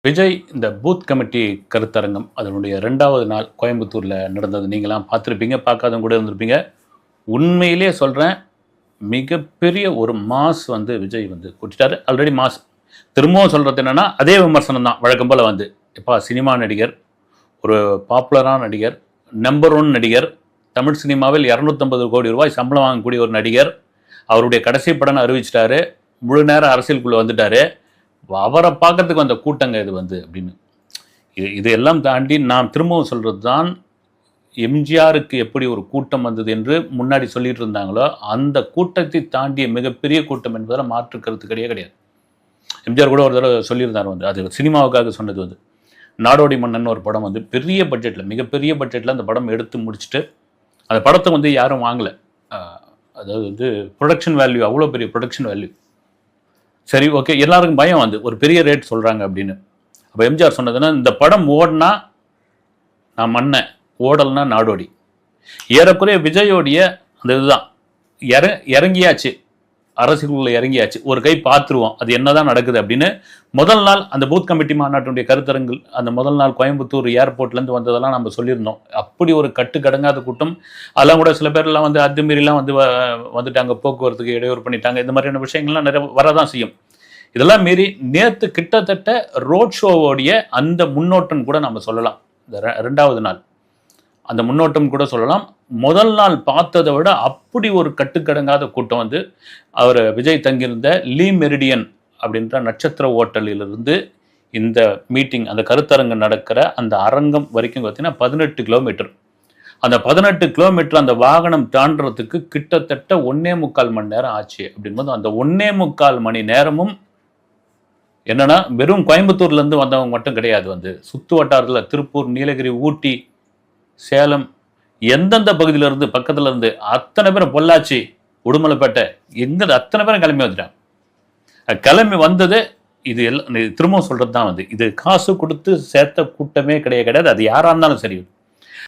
விஜய் இந்த booth committee கருத்தரங்கம் அதனுடைய 2வது நாள் கோயம்புத்தூரில் நடந்தது. நீங்களாம் பார்த்துருப்பீங்க, பார்க்காதவங்க கூட இருந்திருப்பீங்க. உண்மையிலே சொல்கிறேன், மிகப்பெரிய ஒரு மாஸ் விஜய் கூட்டிட்டாரு. Already mass. திரும்பவும் சொல்கிறது என்னென்னா, அதே விமர்சனம் தான் வழக்கம் போல் இப்போ சினிமா நடிகர், ஒரு பாப்புலரான நடிகர், நம்பர் 1 நடிகர், தமிழ் சினிமாவில் 250 கோடி ரூபாய் சம்பளம் வாங்கக்கூடிய ஒரு நடிகர், அவருடைய கடைசி படம்னு அறிவிச்சிட்டாரு, முழு நேர அரசியலுக்குள்ளே வந்துட்டாரு. அவரை பார்க்கறதுக்கு வந்த கூட்டங்க இது அப்படின்னு இது எல்லாம் தாண்டி நான் திரும்பவும் சொல்கிறது தான், எம்ஜிஆருக்கு எப்படி ஒரு கூட்டம் வந்தது என்று முன்னாடி சொல்லிட்டு இருந்தாங்களோ அந்த கூட்டத்தை தாண்டிய மிகப்பெரிய கூட்டம் என்பதில் மாற்றுக்கிறது கிடையாது. எம்ஜிஆர் கூட ஒரு தடவை சொல்லியிருந்தார், அது சினிமாவுக்காக சொன்னது நாடோடி மன்னன் ஒரு படம் பெரிய பட்ஜெட்டில், மிகப்பெரிய பட்ஜெட்டில் அந்த படம் எடுத்து முடிச்சுட்டு அந்த படத்தை யாரும் வாங்கலை. அதாவது ப்ரொடக்ஷன் வேல்யூ, அவ்வளோ பெரிய ப்ரொடக்ஷன் வேல்யூ. சரி, ஓகே, எல்லாருக்கும் பயம் ஒரு பெரிய ரேட் சொல்கிறாங்க அப்படின்னு. அப்போ எம்ஜிஆர் சொன்னதுன்னா, இந்த படம் ஓடினா நான் மன்னன், ஓடல்னா நாடோடி. ஏறக்குறைய விஜயோடைய அந்த இதுதான் இறங்கியாச்சு, அரசியலுக்குள்ள இறங்கியாச்சு, ஒரு கை பார்த்துருவோம் அது என்னதான் நடக்குது அப்படின்னு. முதல் நாள் அந்த பூத் கமிட்டி மாநாட்டுடைய கருத்தரங்கள், அந்த முதல் நாள் கோயம்புத்தூர் ஏர்போர்ட்லேருந்து வந்ததெல்லாம் நம்ம சொல்லியிருந்தோம். அப்படி ஒரு கட்டுக்கடங்காத கூட்டம். அதெல்லாம் கூட சில பேர்லாம் அத்துமீறிலாம் வந்துட்டாங்க, போக்குவரத்துக்கு இடையூறு பண்ணிட்டாங்க, இந்த மாதிரியான விஷயங்கள்லாம் நிறைய வரதான் செய்யும். இதெல்லாம் மீறி நேற்று கிட்டத்தட்ட ரோட் ஷோவோடைய அந்த முன்னோட்டம் கூட நம்ம சொல்லலாம். இந்த 2வது நாள் அந்த முன்னோட்டம் கூட சொல்லலாம். முதல் நாள் பார்த்ததை விட அப்படி ஒரு கட்டுக்கடங்காத கூட்டம் அவர் விஜய் தங்கியிருந்த லீ மெரிடியன் அப்படின்ற நட்சத்திர ஓட்டலிலிருந்து இந்த மீட்டிங், அந்த கருத்தரங்கம் நடக்கிற அந்த அரங்கம் வரைக்கும் பார்த்தீங்கன்னா 18 கிலோமீட்டர். அந்த 18 கிலோமீட்டர் அந்த வாகனம் தாண்டறதுக்கு கிட்டத்தட்ட 1.25 மணி நேரம் ஆச்சு. அப்படின்போது அந்த 1.25 மணி நேரமும் என்னன்னா, வெறும் கோயம்புத்தூர்லேருந்து வந்தவங்க மட்டும் கிடையாது. சுற்று வட்டாரத்தில் திருப்பூர், நீலகிரி, ஊட்டி, சேலம், எந்தெந்த பகுதியிலேருந்து பக்கத்தில் இருந்து அத்தனை பேரும், பொள்ளாச்சி, உடுமலைப்பேட்டை, அத்தனை பேரும் கிளம்பி வந்துட்டாங்க. கிளம்பி வந்தது இது எல்லாம் திரும்பவும் சொல்கிறது தான் இது காசு கொடுத்து சேர்த்த கூட்டமே கிடையாது. அது யாராக இருந்தாலும் சரி.